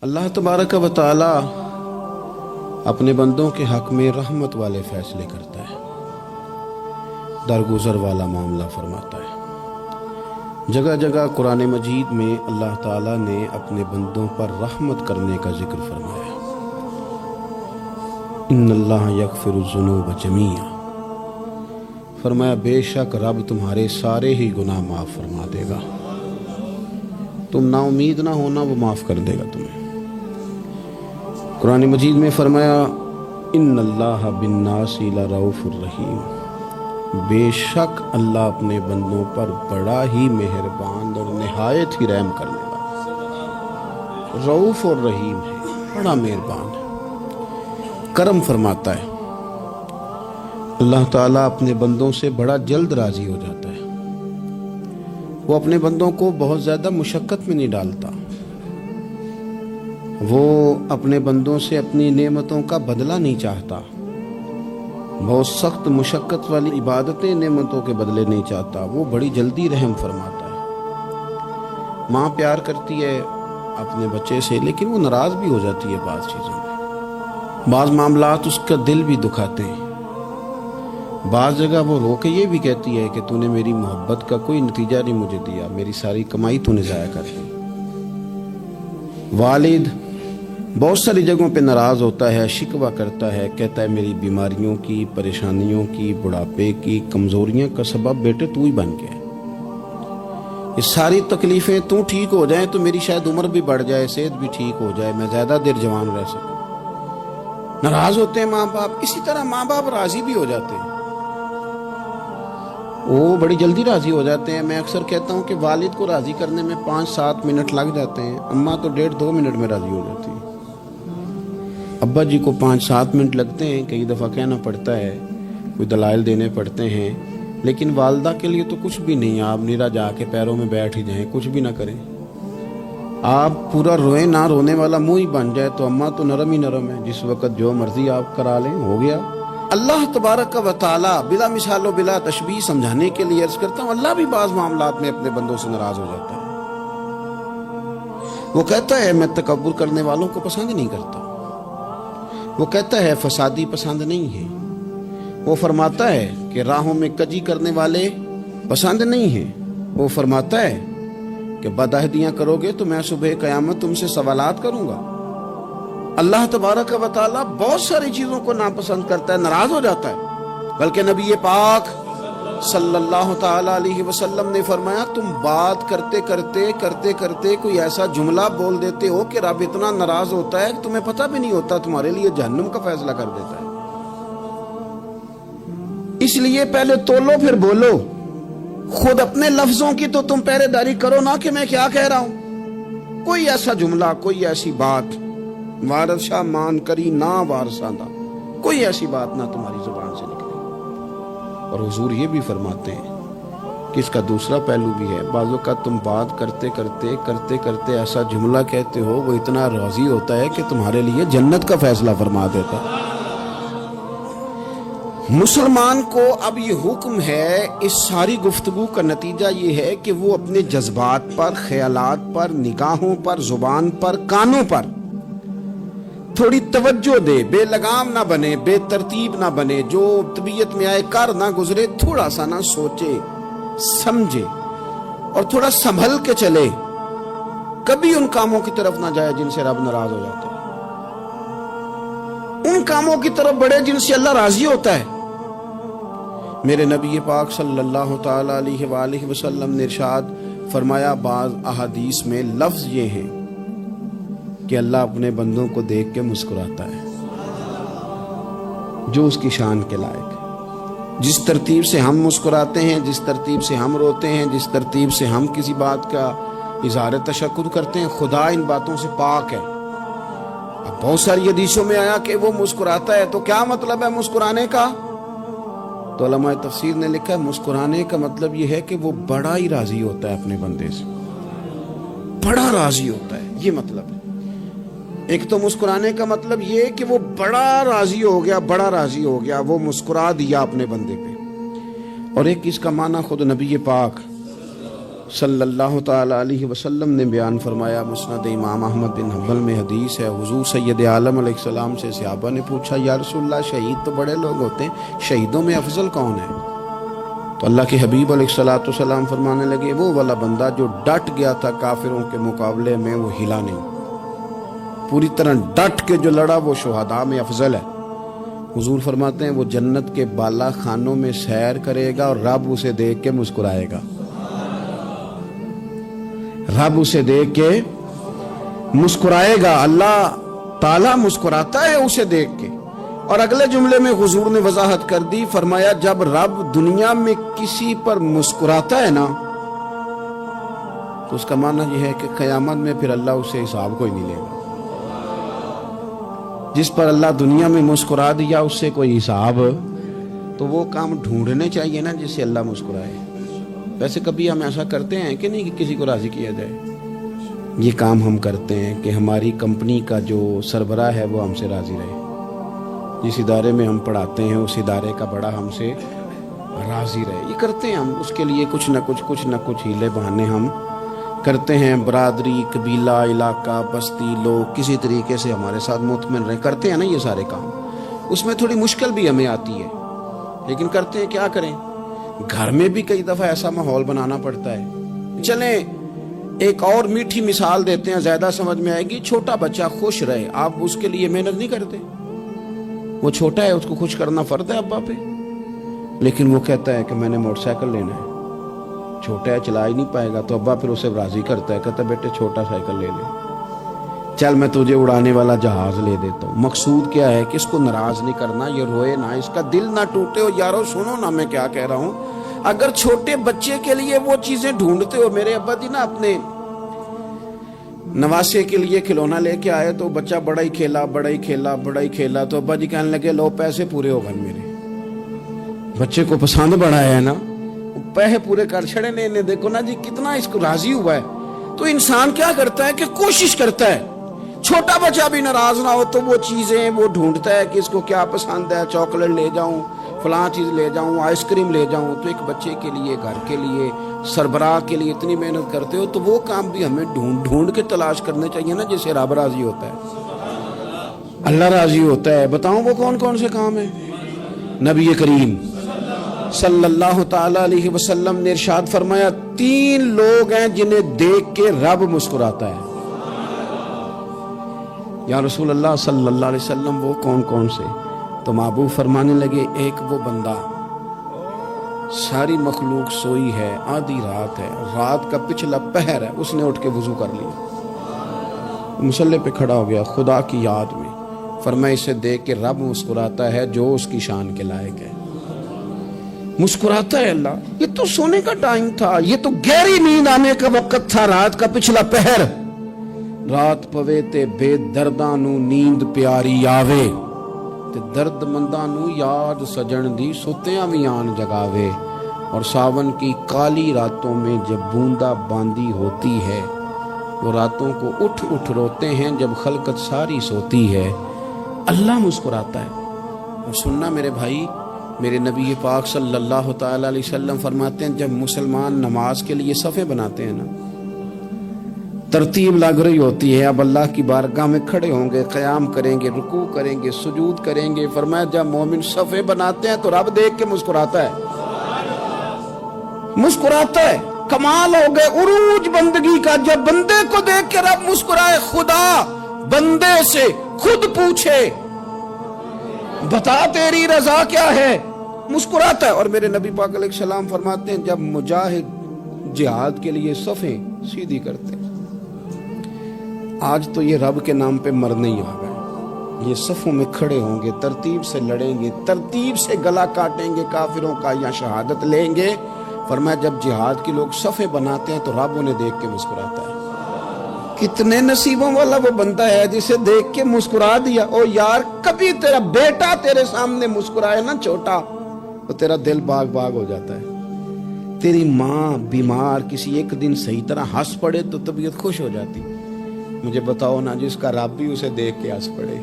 اللہ تبارک و تعالی اپنے بندوں کے حق میں رحمت والے فیصلے کرتا ہے، درگزر والا معاملہ فرماتا ہے۔ جگہ جگہ قرآن مجید میں اللہ تعالیٰ نے اپنے بندوں پر رحمت کرنے کا ذکر فرمایا۔ ان اللہ یغفر الذنوب جمیعا، فرمایا بے شک رب تمہارے سارے ہی گناہ معاف فرما دے گا، تم نا امید نہ ہونا، وہ معاف کر دے گا تمہیں۔ قرآن مجید میں فرمایا ان اللہ بالناس لرؤوف الرحیم، بے شک اللہ اپنے بندوں پر بڑا ہی مہربان اور نہایت ہی رحم کرنے والا، رؤوف اور رحیم ہے، بڑا مہربان ہے، کرم فرماتا ہے۔ اللہ تعالیٰ اپنے بندوں سے بڑا جلد راضی ہو جاتا ہے، وہ اپنے بندوں کو بہت زیادہ مشقت میں نہیں ڈالتا، وہ اپنے بندوں سے اپنی نعمتوں کا بدلہ نہیں چاہتا، بہت سخت مشقت والی عبادتیں نعمتوں کے بدلے نہیں چاہتا، وہ بڑی جلدی رحم فرماتا ہے۔ ماں پیار کرتی ہے اپنے بچے سے، لیکن وہ ناراض بھی ہو جاتی ہے بعض چیزوں میں، بعض معاملات اس کا دل بھی دکھاتے ہیں، بعض جگہ وہ رو کے یہ بھی کہتی ہے کہ تو نے میری محبت کا کوئی نتیجہ نہیں مجھے دیا، میری ساری کمائی تو نے ضائع کر دی۔ والد بہت ساری جگہوں پہ ناراض ہوتا ہے، شکوہ کرتا ہے، کہتا ہے میری بیماریوں کی، پریشانیوں کی، بڑھاپے کی، کمزوریاں کا سبب بیٹے تو ہی بن گیا، یہ ساری تکلیفیں تو ٹھیک ہو جائیں تو میری شاید عمر بھی بڑھ جائے، صحت بھی ٹھیک ہو جائے، میں زیادہ دیر جوان رہ سکوں۔ ناراض ہوتے ہیں ماں باپ، اسی طرح ماں باپ راضی بھی ہو جاتے ہیں، وہ بڑی جلدی راضی ہو جاتے ہیں۔ میں اکثر کہتا ہوں کہ والد کو راضی کرنے میں 5-7 منٹ لگ جاتے ہیں، اماں تو 1.5-2 منٹ میں راضی ہو جاتی ہے۔ ابا جی کو 5-7 منٹ لگتے ہیں، کئی دفعہ کہنا پڑتا ہے، کوئی دلائل دینے پڑتے ہیں، لیکن والدہ کے لیے تو کچھ بھی نہیں، آپ نیرا جا کے پیروں میں بیٹھ ہی جائیں، کچھ بھی نہ کریں، آپ پورا روئیں نہ، رونے والا منہ ہی بن جائے تو اماں تو نرم ہی نرم ہے، جس وقت جو مرضی آپ کرا لیں ہو گیا۔ اللہ تبارک و تعالی بلا مثال و بلا تشبیہ سمجھانے کے لیے عرض کرتا ہوں، اللہ بھی بعض معاملات میں اپنے بندوں سے ناراض ہو جاتا ہے، وہ کہتا ہے میں تکبر کرنے والوں کو پسند نہیں کرتا، وہ کہتا ہے فسادی پسند نہیں ہے، وہ فرماتا ہے کہ راہوں میں کجی کرنے والے پسند نہیں ہیں، وہ فرماتا ہے کہ بدعہدیاں کرو گے تو میں صبح قیامت تم سے سوالات کروں گا۔ اللہ تبارک و تعالیٰ بہت ساری چیزوں کو ناپسند کرتا ہے، ناراض ہو جاتا ہے، بلکہ نبی پاک صلی اللہ تعالی علیہ وسلم نے فرمایا تم بات کرتے کرتے کوئی ایسا جملہ بول دیتے ہو کہ رب اتنا ناراض ہوتا ہے کہ تمہیں پتہ بھی نہیں ہوتا، تمہارے لیے جہنم کا فیصلہ کر دیتا ہے۔ اس لیے پہلے تولو پھر بولو، خود اپنے لفظوں کی تو تم پہرے داری کرو نا کہ میں کیا کہہ رہا ہوں، کوئی ایسا جملہ، کوئی ایسی بات وارث شاہ مان کری نہ وارثاں دا، کوئی ایسی بات نہ تمہاری زبان سے نکلے۔ اور حضور یہ بھی فرماتے ہیں کہ اس کا دوسرا پہلو بھی ہے، بعض اوقات تم بات کرتے ایسا جملہ کہتے ہو وہ اتنا راضی ہوتا ہے کہ تمہارے لیے جنت کا فیصلہ فرما دیتا ہے۔ مسلمان کو اب یہ حکم ہے، اس ساری گفتگو کا نتیجہ یہ ہے کہ وہ اپنے جذبات پر، خیالات پر، نگاہوں پر، زبان پر، کانوں پر تھوڑی توجہ دے، بے لگام نہ بنے، بے ترتیب نہ بنے، جو طبیعت میں آئے کر نہ گزرے، تھوڑا سا نہ سوچے سمجھے اور تھوڑا سنبھل کے چلے، کبھی ان کاموں کی طرف نہ جائے جن سے رب ناراض ہو جاتا ہے، ان کاموں کی طرف بڑھے جن سے اللہ راضی ہوتا ہے۔ میرے نبی پاک صلی اللہ تعالی علیہ وآلہ وسلم نے ارشاد فرمایا، بعض احادیث میں لفظ یہ ہیں کہ اللہ اپنے بندوں کو دیکھ کے مسکراتا ہے، جو اس کی شان کے لائق ہے۔ جس ترتیب سے ہم مسکراتے ہیں، جس ترتیب سے ہم روتے ہیں، جس ترتیب سے ہم کسی بات کا اظہار تشکر کرتے ہیں، خدا ان باتوں سے پاک ہے۔ اب بہت ساری حدیثوں میں آیا کہ وہ مسکراتا ہے، تو کیا مطلب ہے مسکرانے کا؟ تو علماء تفسیر نے لکھا ہے مسکرانے کا مطلب یہ ہے کہ وہ بڑا ہی راضی ہوتا ہے اپنے بندے سے، بڑا راضی ہوتا ہے، یہ مطلب ہے۔ ایک تو مسکرانے کا مطلب یہ کہ وہ بڑا راضی ہو گیا، وہ مسکرا دیا اپنے بندے پہ، اور ایک اس کا معنی خود نبی پاک صلی اللہ تعالی علیہ وسلم نے بیان فرمایا، مسند امام احمد بن حنبل میں حدیث ہے، حضور سید عالم علیہ السلام سے صحابہ نے پوچھا، یا رسول اللہ شہید تو بڑے لوگ ہوتے ہیں، شہیدوں میں افضل کون ہے؟ تو اللہ کے حبیب علیہ السلام فرمانے لگے، وہ والا بندہ جو ڈٹ گیا تھا کافروں کے مقابلے میں، وہ ہلا نہیں، پوری طرح ڈٹ کے جو لڑا وہ شہداء میں افضل ہے۔ حضور فرماتے ہیں وہ جنت کے بالا خانوں میں سیر کرے گا اور رب اسے دیکھ کے مسکرائے گا، رب اسے دیکھ کے مسکرائے گا، اللہ تعالیٰ مسکراتا ہے اسے دیکھ کے۔ اور اگلے جملے میں حضور نے وضاحت کر دی، فرمایا جب رب دنیا میں کسی پر مسکراتا ہے نا تو اس کا معنی یہ ہے کہ قیامت میں پھر اللہ اسے حساب کوئی نہیں لے گا۔ جس پر اللہ دنیا میں مسکرا دیا اس سے کوئی حساب، تو وہ کام ڈھونڈنے چاہیے نا جس سے اللہ مسکرائے۔ ویسے کبھی ہم ایسا کرتے ہیں کہ نہیں کہ کسی کو راضی کیا جائے؟ یہ کام ہم کرتے ہیں کہ ہماری کمپنی کا جو سربراہ ہے وہ ہم سے راضی رہے، جس ادارے میں ہم پڑھاتے ہیں اس ادارے کا بڑا ہم سے راضی رہے، یہ کرتے ہیں ہم۔ اس کے لیے کچھ نہ کچھ ہیلے بہانے ہم کرتے ہیں، برادری، قبیلہ، علاقہ، بستی، لوگ کسی طریقے سے ہمارے ساتھ مطمئن رہے، کرتے ہیں نا یہ سارے کام۔ اس میں تھوڑی مشکل بھی ہمیں آتی ہے لیکن کرتے ہیں، کیا کریں۔ گھر میں بھی کئی دفعہ ایسا ماحول بنانا پڑتا ہے۔ چلیں ایک اور میٹھی مثال دیتے ہیں، زیادہ سمجھ میں آئے گی۔ چھوٹا بچہ خوش رہے، آپ اس کے لیے محنت نہیں کرتے، وہ چھوٹا ہے، اس کو خوش کرنا فرض ہے ابا پہ، لیکن وہ کہتا ہے کہ میں نے موٹر سائیکل لینا ہے، چھوٹا ہے چلا ہی نہیں پائے گا، تو ابا پھر اسے راضی کرتا ہے، کہتا ہے بیٹے چھوٹا سائیکل لے لے، چل میں تجھے اڑانے والا جہاز لے دیتا ہوں۔ مقصود کیا ہے کہ اس کو ناراض نہیں کرنا، یہ روئے نہ، اس کا دل نہ ٹوٹے۔ ہو یارو سنو نا میں کیا کہہ رہا ہوں، اگر چھوٹے بچے کے لیے وہ چیزیں ڈھونڈتے ہو، میرے ابا جی نا اپنے نواسے کے لیے کھلونا لے کے آئے تو بچہ بڑا ہی کھیلا، تو ابا جی کہنے لگے لو پیسے پورے ہو گئے میرے، بچے کو پسند بڑا ہے نا، پیسے پورے کر چھڑے نے، دیکھو نا جی کتنا اس کو راضی ہوا ہے۔ تو انسان کیا کرتا ہے کہ کوشش کرتا ہے چھوٹا بچہ بھی ناراض نہ ہو، تو وہ چیزیں وہ ڈھونڈتا ہے کہ اس کو کیا پسند ہے، چاکلیٹ لے جاؤں، فلاں چیز لے جاؤں، آئس کریم لے جاؤں۔ تو ایک بچے کے لیے، گھر کے لیے، سربراہ کے لیے اتنی محنت کرتے ہو، تو وہ کام بھی ہمیں ڈھونڈ کے تلاش کرنے چاہیے نا جس سے رب راضی ہوتا ہے، اللہ راضی ہوتا ہے۔ بتاؤں وہ کون سے کام ہیں؟ نبی کریم صلی اللہ تعالی علیہ وسلم نے ارشاد فرمایا، 3 لوگ ہیں جنہیں دیکھ کے رب مسکراتا ہے۔ یا رسول اللہ صلی اللہ علیہ وسلم وہ کون سے؟ تو محبوب فرمانے لگے، ایک وہ بندہ ساری مخلوق سوئی ہے، آدھی رات ہے، رات کا پچھلا پہر ہے، اس نے اٹھ کے وضو کر لیا، مصلی پہ کھڑا ہو گیا خدا کی یاد میں، فرمایا اسے دیکھ کے رب مسکراتا ہے جو اس کی شان کے لائق ہے، مسکراتا ہے اللہ۔ یہ تو سونے کا ٹائم تھا، یہ تو گہری نیند آنے کا وقت تھا، رات کا پچھلا پہر، رات پوے تے بے درداں نو نیند پیاری آوے، تے درد منداں نو یاد سجن دی ستیاں وی آن جگاوے، اور ساون کی کالی راتوں میں جب بوندا باندی ہوتی ہے، وہ راتوں کو اٹھ روتے ہیں جب خلقت ساری سوتی ہے، اللہ مسکراتا ہے۔ اور سننا میرے بھائی، میرے نبی پاک صلی اللہ تعالی علیہ وسلم فرماتے ہیں جب مسلمان نماز کے لیے صفیں بناتے ہیں نا، ترتیب لگ رہی ہوتی ہے، اب اللہ کی بارگاہ میں کھڑے ہوں گے، قیام کریں گے، رکوع کریں گے، سجود کریں گے، فرمایا جب مومن صفیں بناتے ہیں تو رب دیکھ کے مسکراتا ہے، مسکراتا ہے۔ کمال ہو گئے عروج بندگی کا، جب بندے کو دیکھ کے رب مسکرائے، خدا بندے سے خود پوچھے بتا تیری رضا کیا ہے، مسکراتا ہے۔ اور میرے نبی پاک علیہ السلام فرماتے ہیں جب مجاہد جہاد کے لیے صفیں سیدھی کرتے ہیں، آج تو یہ رب کے نام پہ مرنے ہی آ گئے، یہ صفوں میں کھڑے ہوں گے، ترتیب سے لڑیں گے، ترتیب سے گلا کاٹیں گے کافروں کا یا شہادت لیں گے۔ فرمایا جب جہاد کے لوگ صفیں بناتے ہیں تو رب انہیں دیکھ کے مسکراتا ہے۔ کتنے نصیبوں والا وہ بندہ ہے جسے دیکھ کے مسکرا دیا۔ او یار کبھی تیرا بیٹا تیرے سامنے مسکرائے نا چھوٹا، تو تیرا دل باغ ہو جاتا ہے۔ تیری ماں بیمار کسی ایک دن صحیح طرح ہنس پڑے تو طبیعت خوش ہو جاتی۔ مجھے بتاؤ نا جس کا رب بھی اسے دیکھ کے ہنس پڑے،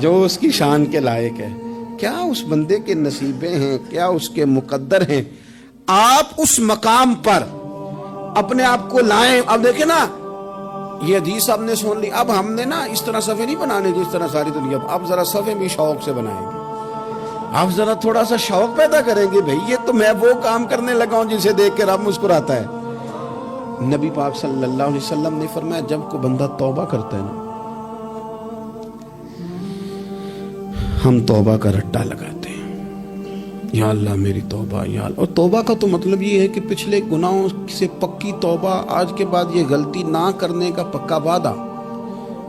جو اس کی شان کے لائق ہے، کیا اس بندے کے نصیبیں ہیں، کیا اس کے مقدر ہیں۔ آپ اس مقام پر اپنے آپ کو لائیں. اب دیکھیں نا یہ حدیث آپ نے سن لی, اب ہم نے نا اس طرح صفحے نہیں بنانے جس طرح ساری دنیا, اب ذرا صفحے بھی شوق سے بنائیں گے. آپ ذرا تھوڑا سا شوق پیدا کریں گے, بھئی یہ تو میں وہ کام کرنے لگا ہوں جسے دیکھ کے رب مسکراتا ہے. نبی پاک صلی اللہ علیہ وسلم نے فرمایا جب کوئی بندہ توبہ کرتا ہے نا, ہم توبہ کا رٹا لگاتے ہیں, یا اللہ میری توبہ یا اللہ. اور توبہ کا تو مطلب یہ ہے کہ پچھلے گناہوں سے پکی توبہ, آج کے بعد یہ غلطی نہ کرنے کا پکا وعدہ.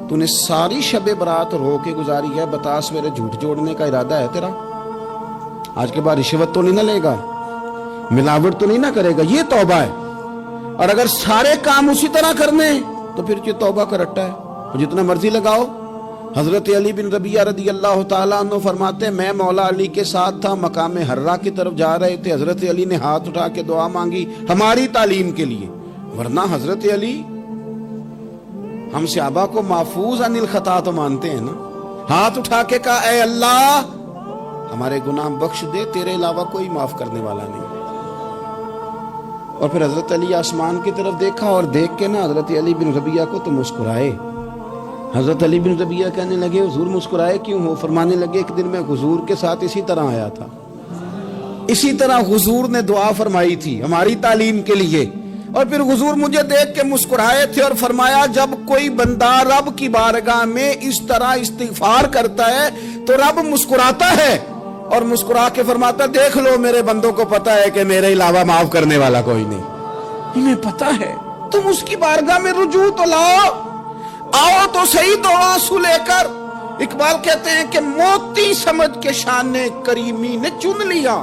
تو نے ساری شب برات رو کے گزاری ہے, بتا سویرے جھوٹ جوڑنے کا ارادہ ہے تیرا, آج کے بعد رشوت تو نہیں نہ لے گا, ملاوٹ تو نہیں نہ کرے گا, یہ توبہ ہے. اور اگر سارے کام اسی طرح کرنے تو پھر یہ توبہ کا رٹا ہے, جتنا مرضی لگاؤ. حضرت علی بن ربیعہ رضی اللہ تعالیٰ عنہ فرماتے ہیں میں مولا علی کے ساتھ تھا, مقام حرہ کی طرف جا رہے تھے, حضرت علی نے ہاتھ اٹھا کے دعا مانگی ہماری تعلیم کے لیے, ورنہ حضرت علی ہم صحابہ کو محفوظ عن الخطا تو مانتے ہیں نا. ہاتھ اٹھا کے کہا اے اللہ ہمارے گناہ بخش دے, تیرے علاوہ کوئی معاف کرنے والا نہیں. اور پھر حضرت علی آسمان کی طرف دیکھا اور دیکھ کے نا حضرت علی بن ربیعہ کو تو مسکرائے. حضرت علی بن ربیعہ کہنے لگے حضور مسکرائے کیوں ہو؟ فرمانے لگے ایک دن میں حضور کے ساتھ اسی طرح آیا تھا, اسی طرح حضور نے دعا فرمائی تھی ہماری تعلیم کے لیے, اور پھر حضور مجھے دیکھ کے مسکرائے تھے اور فرمایا جب کوئی بندہ رب کی بارگاہ میں اس طرح استغفار کرتا ہے تو رب مسکراتا ہے, اور مسکرا کے فرماتا دیکھ لو میرے بندوں کو پتا ہے کہ میرے علاوہ معاف کرنے والا کوئی نہیں, انہیں پتا ہے. تم اس کی بارگاہ میں رجوع تو لاؤ, آؤ تو صحیح دو آنسو لے کر. اقبال کہتے ہیں کہ موتی سمجھ کے شان کریمی نے چن لیا,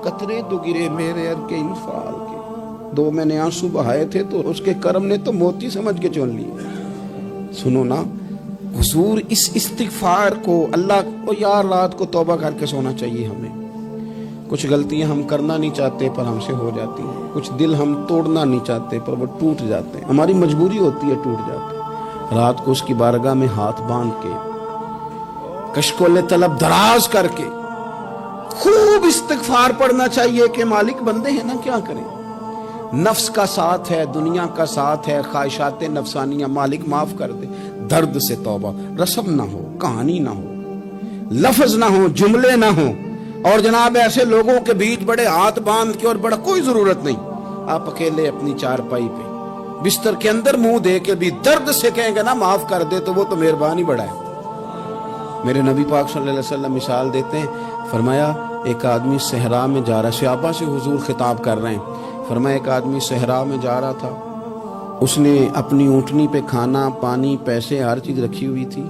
قطرے تو گرے میرے ار کے انفال کے, دو میں نے آنسو بہائے تھے تو اس کے کرم نے تو موتی سمجھ کے چن لیا. سنو نا حضور اس استغفار کو, اللہ کو یار رات کو توبہ کر کے سونا چاہیے ہمیں. کچھ غلطیاں ہم کرنا نہیں چاہتے پر ہم سے ہو جاتی ہیں, کچھ دل ہم توڑنا نہیں چاہتے پر وہ ٹوٹ جاتے ہیں, ہماری مجبوری ہوتی ہے ٹوٹ جاتے ہیں. رات کو اس کی بارگاہ میں ہاتھ باندھ کے کشکول طلب دراز کر کے خوب استغفار پڑھنا چاہیے کہ مالک بندے ہیں نا کیا کریں, نفس کا ساتھ ہے, دنیا کا ساتھ ہے, خواہشات نفسانیہ, مالک معاف کر دے. درد سے توبہ, رسم نہ ہو, کہانی نہ ہو, لفظ نہ ہو, جملے نہ ہو, اور جناب ایسے لوگوں کے بیچ بڑے ہاتھ باندھ کے, اور بڑا کوئی ضرورت نہیں, آپ اکیلے اپنی چارپائی پہ بستر کے اندر منہ دے کے بھی درد سے کہیں گے نا معاف کر دے تو وہ تو مہربانی بڑا ہے. میرے نبی پاک صلی اللہ علیہ وسلم مثال دیتے ہیں, فرمایا ایک آدمی صحرا میں جا رہا, صحابہ سے حضور خطاب کر رہے ہیں, فرمایا ایک آدمی صحرا میں جا رہا تھا, اس نے اپنی اونٹنی پہ کھانا پانی پیسے ہر چیز رکھی ہوئی تھی.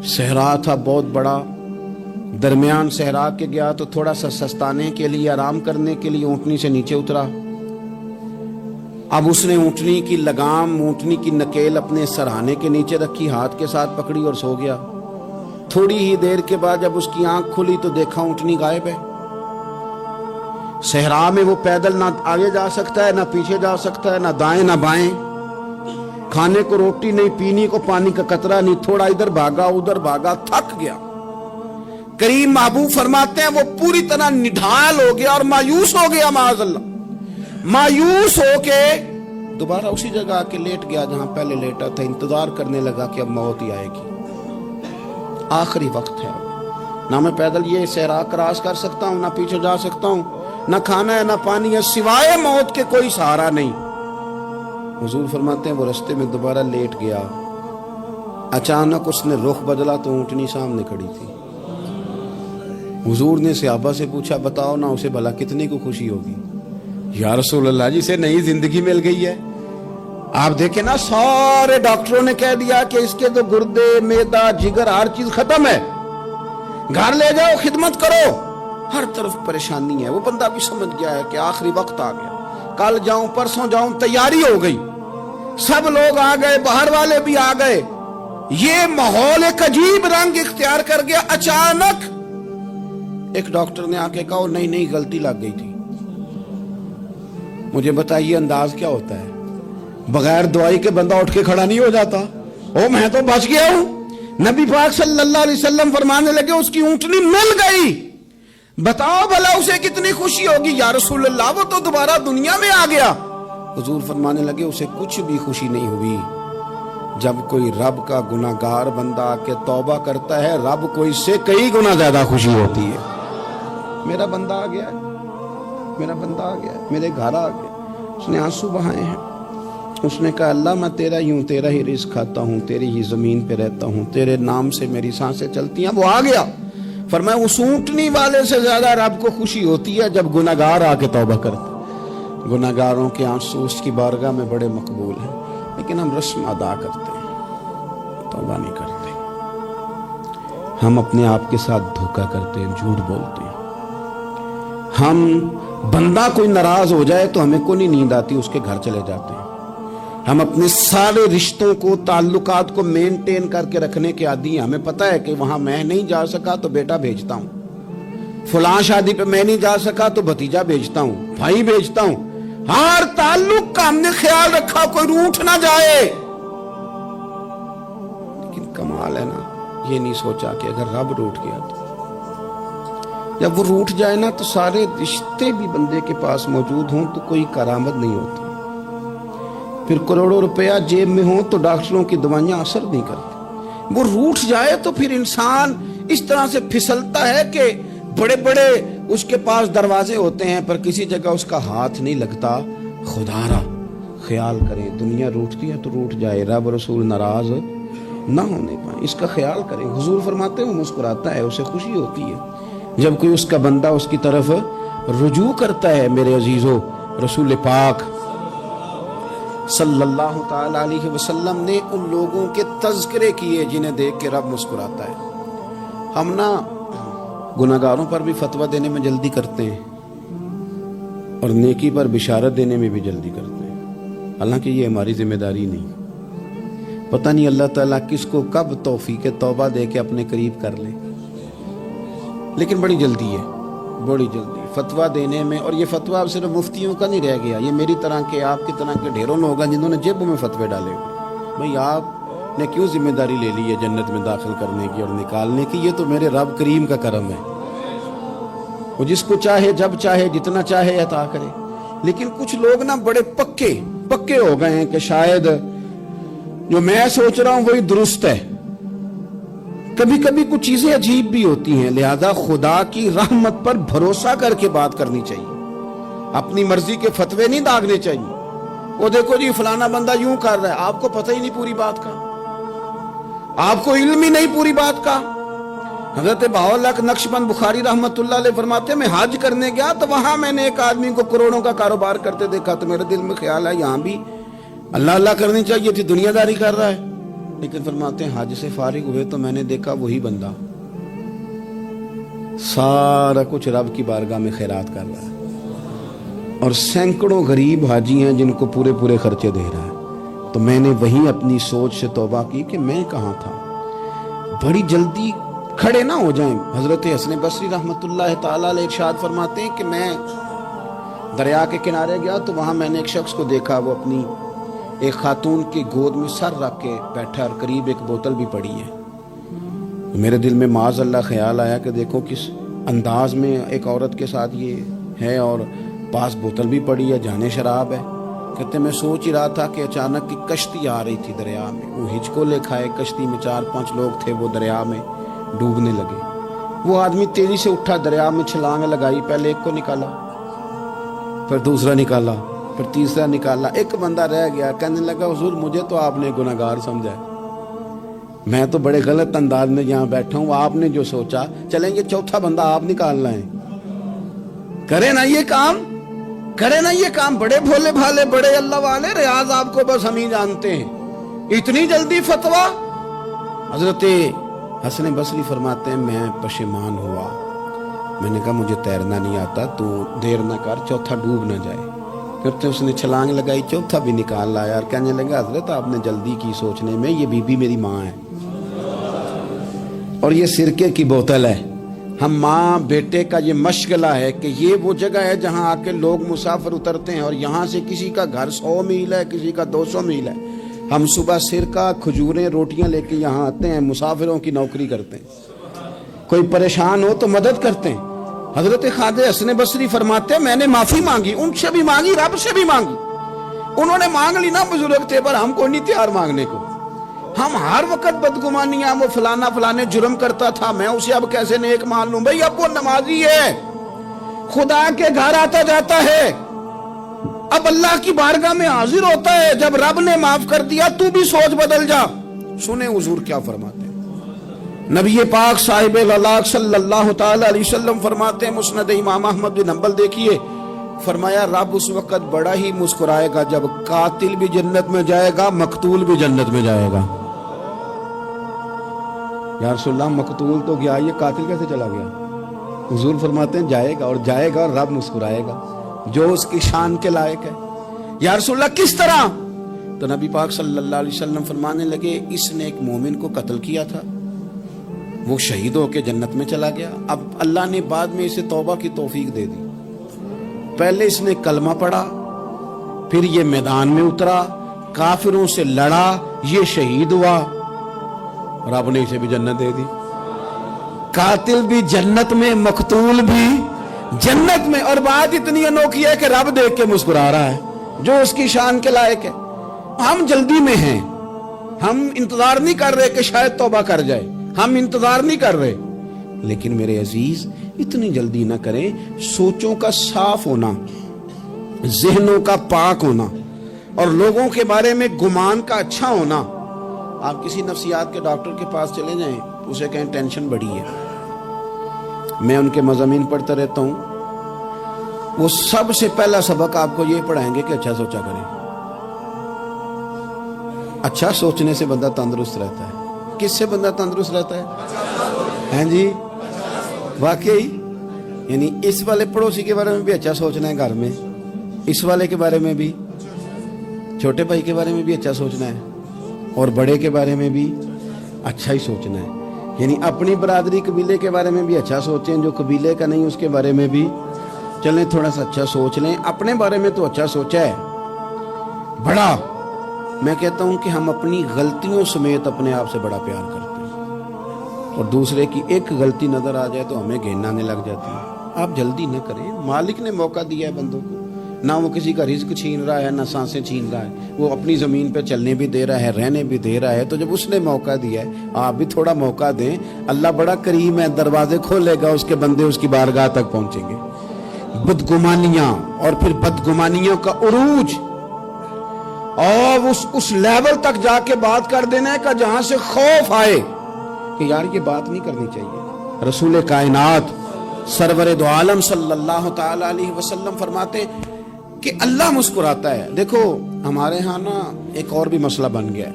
صحرا تھا بہت بڑا, درمیان صحرا کے گیا تو تھوڑا سا سستانے کے لیے, آرام کرنے کے لیے اونٹنی سے نیچے اترا. اب اس نے اونٹنی کی لگام, اونٹنی کی نکیل اپنے سرہانے کے نیچے رکھی, ہاتھ کے ساتھ پکڑی اور سو گیا. تھوڑی ہی دیر کے بعد جب اس کی آنکھ کھلی تو دیکھا اونٹنی غائب ہے. صحرا میں وہ پیدل نہ آگے جا سکتا ہے, نہ پیچھے جا سکتا ہے, نہ دائیں نہ بائیں, کھانے کو روٹی نہیں, پینے کو پانی کا قطرہ نہیں, تھوڑا ادھر بھاگا ادھر بھاگا, تھک گیا. کریم محبوب فرماتے ہیں وہ پوری طرح نڈھال ہو گیا اور مایوس ہو گیا, معاذ اللہ, مایوس ہو کے دوبارہ اسی جگہ آ کے لیٹ گیا جہاں پہلے لیٹا تھا. انتظار کرنے لگا کہ اب موت ہی آئے گی, آخری وقت ہے, نہ میں پیدل یہ صحرا کراس کر سکتا ہوں, نہ پیچھے جا سکتا ہوں, نہ کھانا ہے نہ پانی ہے, سوائے موت کے کوئی سہارا نہیں. حضور فرماتے ہیں وہ رستے میں دوبارہ لیٹ گیا, اچانک اس نے رخ بدلا تو اونٹنی سامنے کھڑی تھی. حضور نے صحابہ سے پوچھا بتاؤ نا اسے بھلا کتنے کو خوشی ہوگی؟ یا رسول اللہ جسے نئی زندگی مل گئی ہے. آپ دیکھیں نا سارے ڈاکٹروں نے کہہ دیا کہ اس کے تو گردے معدہ جگر ہر چیز ختم ہے, گھر لے جاؤ خدمت کرو, ہر طرف پریشانی ہے. وہ بندہ بھی سمجھ گیا ہے کہ آخری وقت آ گیا, کل جاؤں پرسوں جاؤں, تیاری ہو گئی, سب لوگ آ گئے, باہر والے بھی آ گئے, یہ ماحول ایک عجیب رنگ اختیار کر گیا. اچانک ایک ڈاکٹر نے آ کے کہا نہیں نہیں غلطی لگ گئی تھی. مجھے بتائیے انداز کیا ہوتا ہے؟ بغیر دوائی کے بندہ اٹھ کے کھڑا نہیں ہو جاتا. او میں تو بچ گیا ہوں. نبی پاک صلی اللہ علیہ وسلم فرمانے لگے اس کی اونٹنی مل گئی, بتاؤ بھلا اسے کتنی خوشی ہوگی. یا رسول اللہ وہ تو دوبارہ دنیا میں آ گیا. حضور فرمانے لگے اسے کچھ بھی خوشی نہیں ہوئی جب کوئی رب کا گناہگار بندہ آ کے توبہ کرتا ہے، رب کو اس سے کئی گنا زیادہ خوشی ہوتی ہے۔ میرا بندہ آ گیا ہے، میرا بندہ آ گیا ہے، میرے گھر آ گیا، اس نے آنسو بہائے ہیں، اس نے کہا اللہ میں تیرا ہی ہوں، تیرا ہی رزق کھاتا ہوں، تیری ہی زمین پہ رہتا ہوں، تیرے نام سے میری سانسیں چلتی ہیں۔ وہ آ گیا، فرمایا اس اونٹنی والے سے زیادہ رب کو خوشی ہوتی ہے جب گناہگار آ کے توبہ کرتا۔ گناہگاروں کے آنسو اس کی بارگاہ میں بڑے مقبول ہیں، لیکن ہم رسم ادا کرتے ہیں، توبہ نہیں کرتے۔ ہم اپنے آپ کے ساتھ دھوکہ کرتے ہیں، جھوٹ بولتے ہیں۔ ہم بندہ کوئی ناراض ہو جائے تو ہمیں کو نہیں نیند آتی، اس کے گھر چلے جاتے ہیں۔ ہم اپنے سارے رشتوں کو، تعلقات کو مینٹین کر کے رکھنے کے عادی ہیں۔ ہمیں پتہ ہے کہ وہاں میں نہیں جا سکا تو بیٹا بھیجتا ہوں، فلاں شادی پہ میں نہیں جا سکا تو بھتیجا بھیجتا ہوں، بھائی بھیجتا ہوں۔ ہر تعلق کا ہم نے خیال رکھا کوئی روٹھ نہ جائے، لیکن کمال ہے نا، یہ نہیں سوچا کہ اگر رب روٹھ گیا تو جب وہ روٹھ جائے نا تو سارے رشتے بھی بندے کے پاس موجود ہوں تو کوئی کرامت نہیں ہوتی، پھر کروڑوں روپیہ جیب میں ہوں تو ڈاکٹروں کی دوائیاں اثر نہیں کرتی۔ وہ روٹھ جائے تو پھر انسان اس طرح سے پھسلتا ہے کہ بڑے بڑے اس کے پاس دروازے ہوتے ہیں پر کسی جگہ اس کا ہاتھ نہیں لگتا۔ خدا را خیال کریں، دنیا روٹتی ہے تو روٹھ جائے، رب رسول ناراض نہ ہونے پائیں، اس کا خیال کریں۔ حضور فرماتے ہیں وہ مسکراتا ہے، اسے خوشی ہوتی ہے جب کوئی اس کا بندہ اس کی طرف رجوع کرتا ہے۔ میرے عزیزو، رسول پاک صلی اللہ تعالی علیہ وسلم نے ان لوگوں کے تذکرے کیے جنہیں دیکھ کے رب مسکراتا ہے۔ ہم نا گناہگاروں پر بھی فتویٰ دینے میں جلدی کرتے ہیں اور نیکی پر بشارت دینے میں بھی جلدی کرتے ہیں، حالانکہ یہ ہماری ذمہ داری نہیں۔ پتہ نہیں اللہ تعالیٰ کس کو کب توفیق توبہ دے کے اپنے قریب کر لے، لیکن بڑی جلدی ہے، بڑی جلدی فتویٰ دینے میں۔ اور یہ فتویٰ اب صرف مفتیوں کا نہیں رہ گیا، یہ میری طرح کے، آپ کی طرح کے ڈھیروں لوگ ہیں جنہوں نے جیبوں میں فتوے ڈالے ہوئے۔ بھئی آپ نے کیوں ذمہ داری لے لی ہے جنت میں داخل کرنے کی اور نکالنے کی؟ یہ تو میرے رب کریم کا کرم ہے، وہ جس کو چاہے جب چاہے جتنا چاہے عطا کرے۔ لیکن کچھ لوگ نا بڑے پکے ہو گئے ہیں کہ شاید جو میں سوچ رہا ہوں وہی درست ہے۔ کبھی کبھی کچھ چیزیں عجیب بھی ہوتی ہیں، لہذا خدا کی رحمت پر بھروسہ کر کے بات کرنی چاہیے، اپنی مرضی کے فتوے نہیں داغنے چاہیے۔ وہ دیکھو جی فلانا بندہ یوں کر رہا ہے، آپ کو پتہ ہی نہیں پوری بات کا، آپ کو علم ہی نہیں پوری بات کا۔ حضرت بہاءاللہ نقشبند بخاری رحمت اللہ علیہ فرماتے ہیں میں حج کرنے گیا تو وہاں میں نے ایک آدمی کو کروڑوں کا کاروبار کرتے دیکھا تو میرے دل میں خیال ہے یہاں بھی اللہ اللہ کرنی چاہیے تھی، دنیا داری کر رہا ہے۔ لیکن فرماتے ہیں حج سے فارغ ہوئے تو میں نے دیکھا وہی بندہ سارا کچھ رب کی بارگاہ میں خیرات کر رہا ہے، اور سینکڑوں غریب حاجی ہیں جن کو پورے خرچے دے رہا ہے۔ تو میں نے وہیں اپنی سوچ سے توبہ کی کہ میں کہاں تھا۔ بڑی جلدی کھڑے نہ ہو جائیں۔ حضرت حسن بصری رحمت اللہ تعالیٰ علیہ ارشاد فرماتے ہیں کہ میں دریا کے کنارے گیا تو وہاں میں نے ایک شخص کو دیکھا، وہ اپنی ایک خاتون کی گود میں سر رکھ کے بیٹھا اور قریب ایک بوتل بھی پڑی ہے۔ میرے دل میں معاذ اللہ خیال آیا کہ دیکھو کس انداز میں ایک عورت کے ساتھ یہ ہے، اور پاس بوتل بھی پڑی ہے، جانے شراب ہے۔ کہتے میں سوچ ہی رہا تھا کہ اچانک کی کشتی آ رہی تھی دریا میں، وہ ہچکو لے کھائے، کشتی میں 4-5 لوگ تھے، وہ دریا میں ڈوبنے لگے۔ وہ آدمی تیزی سے اٹھا، دریا میں چھلانگ لگائی، پہلے ایک کو نکالا، پھر دوسرا نکالا، پھر تیسرا نکالا، ایک بندہ رہ گیا۔ کہنے لگا حضور مجھے تو آپ نے گناہگار سمجھا ہے، میں تو بڑے غلط انداز میں یہاں بیٹھا ہوں، آپ نے جو سوچا چلیں گے چوتھا بندہ آپ نکالنا ہے، کرے نا یہ کام، کرے نا یہ کام۔ بڑے بھولے بھالے بڑے اللہ والے، ریاض آپ کو بس ہم ہی جانتے ہیں، اتنی جلدی فتویٰ۔ حضرت حسن بصری فرماتے ہیں میں پشیمان ہوا، میں نے کہا مجھے تیرنا نہیں آتا، تو دیر نہ کر چوتھا ڈوب نہ جائے۔ پھر تو اس نے چھلانگ لگائی، چوتھا بھی نکال لایا، اور کہنے لگا حضرت آپ نے جلدی کی سوچنے میں، یہ بی بی میری ماں ہے اور یہ سرکے کی بوتل ہے۔ ہم ماں بیٹے کا یہ مشغلہ ہے کہ یہ وہ جگہ ہے جہاں آ کے لوگ مسافر اترتے ہیں، اور یہاں سے کسی کا گھر 100 میل ہے، کسی کا 200 میل ہے۔ ہم صبح سرکہ کھجوریں روٹیاں لے کے یہاں آتے ہیں، مسافروں کی نوکری کرتے ہیں، کوئی پریشان ہو تو مدد کرتے ہیں۔ حضرت خواجہ حسن بصری فرماتے ہیں میں نے معافی مانگی، ان سے بھی مانگی، رب سے بھی مانگی، انہوں نے مانگ لی نا، بزرگ تھے، پر ہم کو نہیں تیار مانگنے کو. ہم ہر وقت بدگمانیاں، وہ فلانا فلانے جرم کرتا تھا، میں اسے اب کیسے نیک مان لوں؟ بھئی اب وہ نمازی ہے، خدا کے گھر آتا جاتا ہے، اب اللہ کی بارگاہ میں حاضر ہوتا ہے. جب رب نے معاف کر دیا تو بھی سوچ بدل جا. سنیں حضور کیا فرماتے ہیں. نبی پاک صاحب الاخلاق صلی اللہ تعالی علیہ وسلم فرماتے ہیں، مسند امام احمد بن حنبل دیکھیے، فرمایا رب اس وقت بڑا ہی مسکرائے گا جب قاتل بھی جنت میں جائے گا، مقتول بھی جنت میں جائے گا. یا رسول اللہ مقتول تو گیا، یہ قاتل کیسے چلا گیا؟ حضور فرماتے ہیں جائے گا، اور رب مسکرائے گا جو اس کی شان کے لائق ہے. یا رسول اللہ کس طرح؟ تو نبی پاک صلی اللہ علیہ وسلم فرمانے لگے اس نے ایک مومن کو قتل کیا تھا، وہ شہید ہو کے جنت میں چلا گیا. اب اللہ نے بعد میں اسے توبہ کی توفیق دے دی. پہلے اس نے کلمہ پڑھا، پھر یہ میدان میں اترا، کافروں سے لڑا، یہ شہید ہوا، رب نے اسے بھی جنت دے دی. قاتل بھی جنت میں، مقتول بھی جنت میں. اور بات اتنی انوکھی ہے کہ رب دیکھ کے مسکرا رہا ہے جو اس کی شان کے لائق ہے. ہم جلدی میں ہیں، ہم انتظار نہیں کر رہے کہ شاید توبہ کر جائے، ہم انتظار نہیں کر رہے. لیکن میرے عزیز اتنی جلدی نہ کریں. سوچوں کا صاف ہونا، ذہنوں کا پاک ہونا، اور لوگوں کے بارے میں گمان کا اچھا ہونا. آپ کسی نفسیات کے ڈاکٹر کے پاس چلے جائیں، اسے کہیں ٹینشن بڑی ہے، میں ان کے مضامین پڑھتا رہتا ہوں، وہ سب سے پہلا سبق آپ کو یہ پڑھائیں گے کہ اچھا سوچا کریں. اچھا سوچنے سے بندہ تندرست رہتا ہے. کس سے بندہ تندرست رہتا ہے؟ ہیں جی واقعی. یعنی اس والے پڑوسی کے بارے میں بھی اچھا سوچنا ہے، گھر میں اس والے کے بارے میں بھی، چھوٹے بھائی کے بارے میں بھی اچھا سوچنا ہے، اور بڑے کے بارے میں بھی اچھا ہی سوچنا ہے. یعنی اپنی برادری قبیلے کے بارے میں بھی اچھا سوچیں، جو قبیلے کا نہیں اس کے بارے میں بھی چلیں تھوڑا سا اچھا سوچ لیں. اپنے بارے میں تو اچھا سوچا ہے بڑا. میں کہتا ہوں کہ ہم اپنی غلطیوں سمیت اپنے آپ سے بڑا پیار کرتے ہیں، اور دوسرے کی ایک غلطی نظر آ جائے تو ہمیں گھن آنے لگ جاتی ہے. آپ جلدی نہ کریں. مالک نے موقع دیا ہے بندوں کو، نہ وہ کسی کا رزق چھین رہا ہے، نہ سانسیں چھین رہا ہے، وہ اپنی زمین پہ چلنے بھی دے رہا ہے، رہنے بھی دے رہا ہے. تو جب اس نے موقع دیا ہے آپ بھی تھوڑا موقع دیں. اللہ بڑا کریم ہے، دروازے کھولے گا، اس کے بندے اس کی بارگاہ تک پہنچیں گے. بدگمانیاں، اور پھر بدگمانیوں کا عروج، اور اس لیول تک جا کے بات کر دینا ہے کہ جہاں سے خوف آئے کہ یار یہ بات نہیں کرنی چاہیے. رسول کائنات سرور دو عالم صلی اللہ تعالی علیہ وسلم فرماتے ہیں کہ اللہ مسکراتا ہے. دیکھو ہمارے ہاں نا ایک اور بھی مسئلہ بن گیا ہے.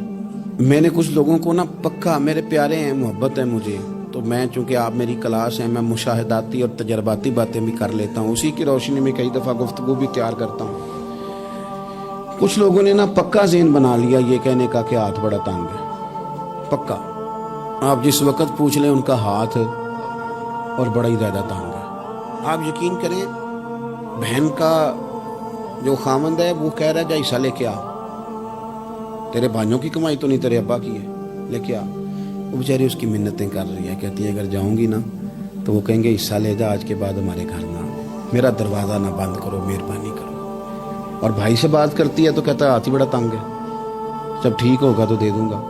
میں نے کچھ لوگوں کو نا پکا، میرے پیارے ہیں، محبت ہے مجھے، تو میں چونکہ آپ میری کلاس ہیں، میں مشاہداتی اور تجرباتی باتیں بھی کر لیتا ہوں، اسی کی روشنی میں کئی دفعہ گفتگو بھی تیار کرتا ہوں. کچھ لوگوں نے نا پکا ذہن بنا لیا یہ کہنے کا کہ ہاتھ بڑا تنگ ہے. پکا آپ جس وقت پوچھ لیں ان کا ہاتھ اور بڑا ہی زیادہ تنگ ہے. آپ یقین کریں بہن کا جو خامند ہے وہ کہہ رہا ہے جا حصہ لے کے آ، تیرے بھائیوں کی کمائی تو نہیں، تیرے ابا کی ہے، لے کے آ. وہ بیچاری اس کی منتیں کر رہی ہے، کہتی ہے اگر جاؤں گی نا تو وہ کہیں گے حصہ لے جا، آج کے بعد ہمارے گھر نہ، میرا دروازہ نہ بند کرو، مہربانی کرو. اور بھائی سے بات کرتی ہے تو کہتا ہے ہاتھ ہی بڑا تنگ ہے، جب ٹھیک ہوگا تو دے دوں گا.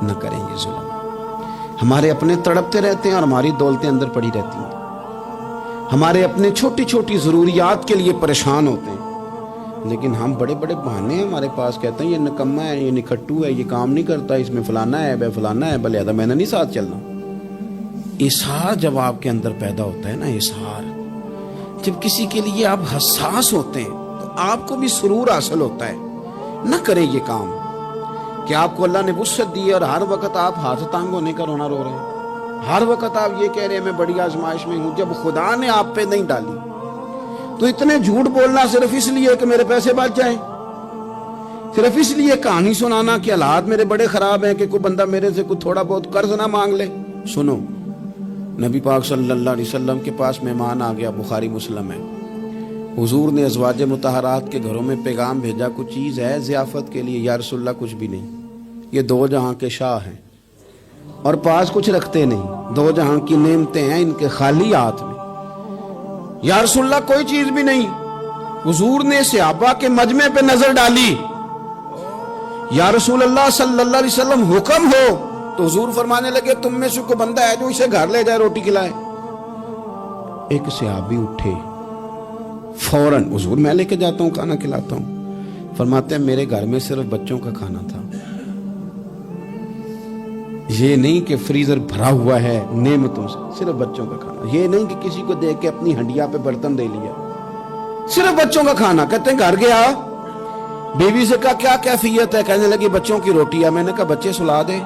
نہ کریں گے ظلم. ہمارے اپنے تڑپتے رہتے ہیں اور ہماری دولتیں اندر پڑی رہتی ہیں. ہمارے اپنے چھوٹی چھوٹی ضروریات کے لیے پریشان ہوتے ہیں، لیکن ہم بڑے بڑے بہانے ہیں ہمارے پاس. کہتے ہیں یہ نکما ہے، یہ نکھٹو ہے، یہ کام نہیں کرتا، اس میں فلانا ہے، بے فلانا ہے، بلے میں نے نہیں ساتھ چلنا. اظہار جب آپ کے اندر پیدا ہوتا ہے نا، اظہار جب کسی کے لیے آپ حساس ہوتے ہیں تو آپ کو بھی سرور حاصل ہوتا ہے. نہ کریں یہ کام کہ آپ کو اللہ نے وسعت دی ہے اور ہر وقت آپ ہاتھ تانگ ہونے کا رونا رو رہے ہیں، ہر وقت آپ یہ کہہ رہے ہیں میں بڑی آزمائش میں ہوں، جب خدا نے آپ پہ نہیں ڈالی. تو اتنے جھوٹ بولنا صرف اس لیے کہ میرے پیسے بچ جائیں، صرف اس لیے کہانی سنانا کہ حالات میرے بڑے خراب ہیں کہ کوئی بندہ میرے سے کوئی تھوڑا بہت قرض نہ مانگ لے. سنو، نبی پاک صلی اللہ علیہ وسلم کے پاس مہمان آ گیا، بخاری مسلم ہے. حضور نے ازواج مطہرات کے گھروں میں پیغام بھیجا، کچھ چیز ہے ضیافت کے لیے؟ یا رسول اللہ کچھ بھی نہیں، یہ دو جہاں کے شاہ ہیں اور پاس کچھ رکھتے نہیں، دو جہاں کی نعمتیں ہیں ان کے خالی ہاتھ میں. یا رسول اللہ کوئی چیز بھی نہیں. حضور نے صحابہ کے مجمع پہ نظر ڈالی، یا رسول اللہ صلی اللہ علیہ وسلم حکم ہو، تو حضور فرمانے لگے تم میں سے کوئی بندہ ہے جو اسے گھر لے جائے روٹی کھلائے؟ ایک صحابی اٹھے فوراً، حضور میں لے کے جاتا ہوں کھانا کھلاتا ہوں۔ فرماتے ہیں میرے گھر میں صرف بچوں کا کھانا تھا، یہ نہیں کہ فریزر بھرا ہوا ہے نعمتوں سے، صرف بچوں کا کھانا، یہ نہیں کہ کسی کو دیکھ کے اپنی ہنڈیا پہ برتن دے لیا، صرف بچوں کا کھانا۔ کہتے ہیں گھر گیا، بیوی سے کہا کیا کیفیت ہے؟ کہنے لگی بچوں کی روٹی ہے۔ میں نے کہا بچے سلا دے،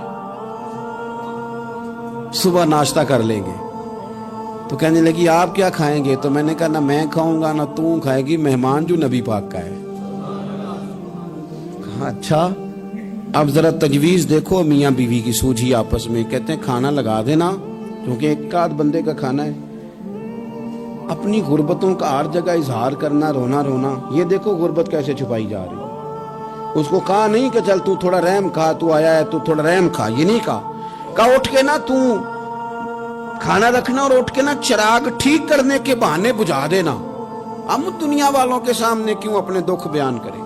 صبح ناشتہ کر لیں گے۔ تو کہنے لگی آپ کیا کھائیں گے؟ تو میں نے کہا نہ میں کھاؤں گا نہ تو کھائے گی، مہمان جو نبی پاک کا ہے۔ کہا اچھا، اب ذرا تجویز دیکھو میاں بیوی کی سوجھی آپس میں۔ کہتے ہیں کھانا لگا دینا، کیونکہ ایک آدھ بندے کا کھانا ہے۔ اپنی غربتوں کا ہر جگہ اظہار کرنا، رونا رونا، یہ دیکھو غربت کیسے چھپائی جا رہی۔ اس کو کہا نہیں کہ چل تو تھوڑا رحم کھا، تو آیا ہے تو تھوڑا رحم کھا، یہ نہیں کہا اٹھ کے نا تو کھانا رکھنا اور اٹھ کے نا چراغ ٹھیک کرنے کے بہانے بجھا دینا۔ ہم دنیا والوں کے سامنے کیوں اپنے دکھ بیان کریں؟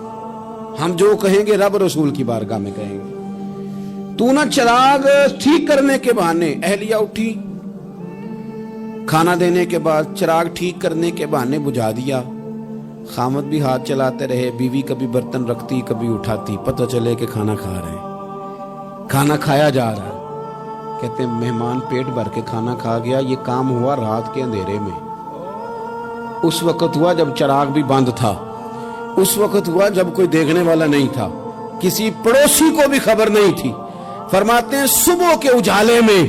ہم جو کہیں گے رب رسول کی بارگاہ میں کہیں گے۔ تو نا چراغ ٹھیک کرنے کے بہانے، اہلیہ اٹھی کھانا دینے کے بعد چراغ ٹھیک کرنے کے بہانے بجھا دیا۔ خامد بھی ہاتھ چلاتے رہے، بیوی کبھی برتن رکھتی کبھی اٹھاتی، پتہ چلے کہ کھانا کھا رہے ہیں، کھانا کھایا جا رہا ہے۔ کہتے ہیں مہمان پیٹ بھر کے کھانا کھا گیا۔ یہ کام ہوا رات کے اندھیرے میں، اس وقت ہوا جب چراغ بھی بند تھا، اس وقت ہوا جب کوئی دیکھنے والا نہیں تھا، کسی پڑوسی کو بھی خبر نہیں تھی۔ فرماتے ہیں صبح کے اجالے میں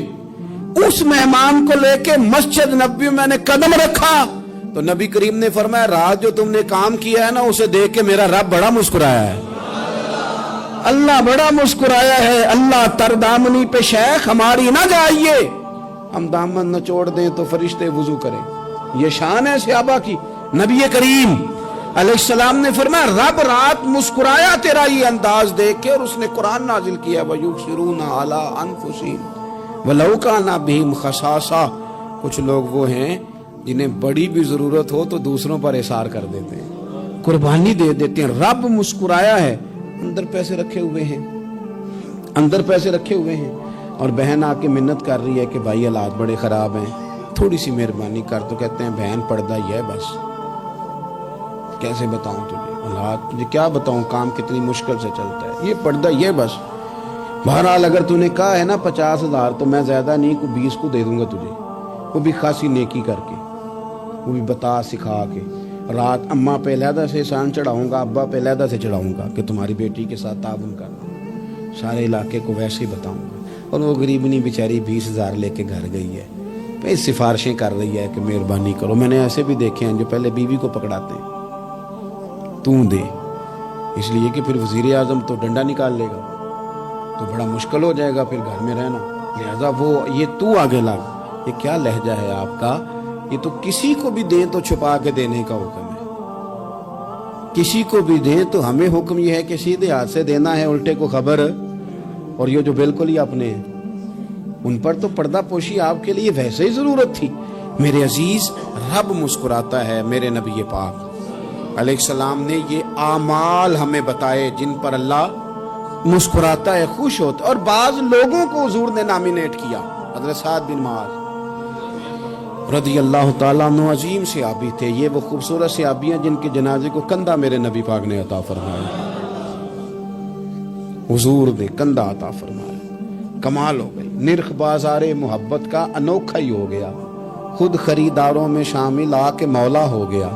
اس مہمان کو لے کے مسجد نبوی میں نے قدم رکھا تو نبی کریم نے فرمایا رات جو تم نے کام کیا ہے نا اسے دیکھ کے میرا رب بڑا مسکرایا ہے، اللہ بڑا مسکرایا ہے۔ اللہ تر دامنی پہ شیخ ہماری نہ جائیے، ہم دامن نہ چھوڑ دیں تو فرشتے وضو کریں۔ یہ شان ہے صحابہ کی۔ نبی کریم علیہ السلام نے فرمایا رب رات مسکرایا تیرا یہ انداز دیکھ کے، اور اس نے قرآن نازل کیا وَيُبْصِرُونَ عَلَىٰ أَنفُسِهِمْ وَلَوْ كَانَ بِهِمْ خَصَاصَةٌ۔ کچھ لوگ وہ ہیں جنہیں بڑی بھی ضرورت ہو تو دوسروں پر اثار کر دیتے ہیں، قربانی دے دیتے ہیں۔ رب مسکرایا ہے، اندر پیسے رکھے ہوئے ہیں، اندر پیسے رکھے ہوئے ہیں، اور بہن آ کے منت کر رہی ہے کہ بھائی حالات بڑے خراب ہیں، تھوڑی سی مہربانی کر۔ تو کہتے ہیں بہن پردہ ہی ہے بس، کیسے بتاؤں تجھے حالات، تجھے کیا بتاؤں کام کتنی مشکل سے چلتا ہے، یہ پردہ یہ بس۔ بہرحال اگر تو نے کہا ہے نا 50,000 تو میں زیادہ نہیں کوئی 20 کو دے دوں گا تجھے، وہ بھی خاصی نیکی کر کے، وہ بھی بتا سکھا کے۔ رات اماں پہ علیحدہ سے احسان چڑھاؤں گا، ابا پہ علیحدہ سے چڑھاؤں گا کہ تمہاری بیٹی کے ساتھ تعاون کرنا، سارے علاقے کو ویسے ہی بتاؤں گا۔ اور وہ غریبنی بیچاری 20,000 لے کے گھر گئی ہے، پھر سفارشیں کر رہی ہے کہ مہربانی کرو۔ میں نے ایسے بھی دیکھے ہیں جو پہلے بیوی کو پکڑاتے ہیں تو دے، اس لیے کہ پھر وزیر اعظم تو ڈنڈا نکال لے گا تو بڑا مشکل ہو جائے گا پھر گھر میں رہنا، لہذا وہ یہ تو آگے لگ۔ یہ کیا لہجہ ہے آپ کا؟ یہ تو کسی کو بھی دیں تو چھپا کے دینے کا حکم ہے، کسی کو بھی دیں تو ہمیں حکم یہ ہے کہ سیدھے ہاتھ سے دینا ہے، الٹے کو خبر۔ اور یہ جو بالکل ہی اپنے ہیں ان پر تو پردہ پوشی آپ کے لیے ویسے ہی ضرورت تھی۔ میرے عزیز رب مسکراتا ہے۔ میرے نبی پاک علیہ السلام نے یہ اعمال ہمیں بتائے جن پر اللہ مسکراتا ہے، خوش ہوتا ہے۔ اور بعض لوگوں کو حضور نے نامینیٹ کیا، حضرت سعد بن معاذ رضی اللہ تعالیٰ عنہ عظیم صحابی تھے۔ یہ وہ خوبصورت صحابی ہیں جن کے جنازے کو کندھا میرے نبی پاک نے عطا فرمایا، حضور نے کندھا عطا فرمایا۔ کمال ہو گئی، نرخ بازار محبت کا انوکھا ہی ہو گیا، خود خریداروں میں شامل آ کے مولا ہو گیا۔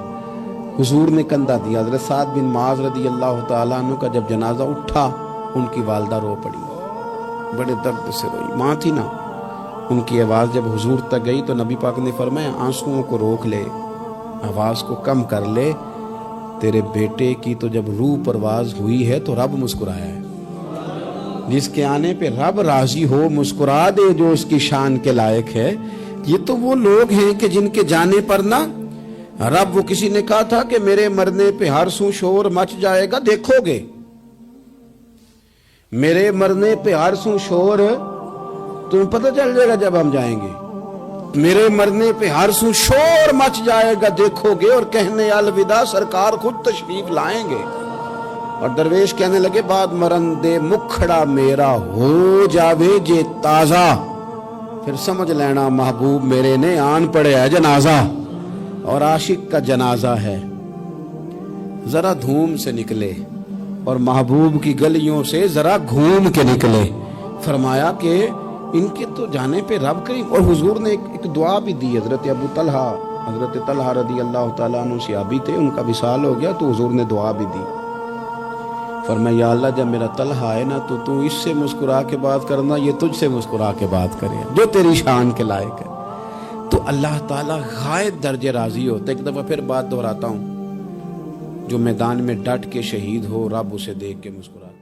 حضور نے کندھا دیا۔ حضرت سعد بن معاذ رضی اللہ تعالیٰ عنہ کا جب جنازہ اٹھا، ان کی والدہ رو پڑی، بڑے درد سے روئی، ماں تھی نا۔ ان کی آواز جب حضور تک گئی تو نبی پاک نے فرمایا آنسوؤں کو روک لے، آواز کو کم کر لے، تیرے بیٹے کی تو جب روح پرواز ہوئی ہے تو رب مسکرایا ہے۔ جس کے آنے پہ رب راضی ہو مسکرا دے جو اس کی شان کے لائق ہے۔ یہ تو وہ لوگ ہیں کہ جن کے جانے پر نا رب، وہ کسی نے کہا تھا کہ میرے مرنے پہ ہر سو شور مچ جائے گا، دیکھو گے میرے مرنے پہ ہر سو شور، تمہیں پتہ چل جائے گا جب ہم جائیں گے، میرے مرنے پہ ہر سو شور مچ جائے گا دیکھو گے، اور کہنے الوداع سرکار خود تشریف لائیں گے۔ اور درویش کہنے لگے بعد مرندے مکھڑا میرا ہو جاوے جے تازہ، پھر سمجھ لینا محبوب میرے نے آن پڑے ہے جنازہ، اور عاشق کا جنازہ ہے۔ ذرا دھوم سے نکلے اور محبوب کی گلیوں سے ذرا گھوم کے نکلے، فرمایا کہ ان کے تو جانے پہ رب کریم، اور حضور نے ایک دعا بھی دی۔ حضرت ابو طلحہ، حضرت طلحہ رضی اللہ تعالیٰ عنہ صحابی تھے، ان کا وصال ہو گیا تو حضور نے دعا بھی دی، فرمایا یا اللہ جب میرا طلحہ ہے نا تو اس سے مسکرا کے بات کرنا، یہ تجھ سے مسکرا کے بات کرے جو تیری شان کے لائق ہے۔ تو اللہ تعالیٰ غائب درجے راضی ہوتا ہے۔ ایک دفعہ پھر بات دہراتا ہوں، جو میدان میں ڈٹ کے شہید ہو رب اسے دیکھ کے مسکراتا ہے۔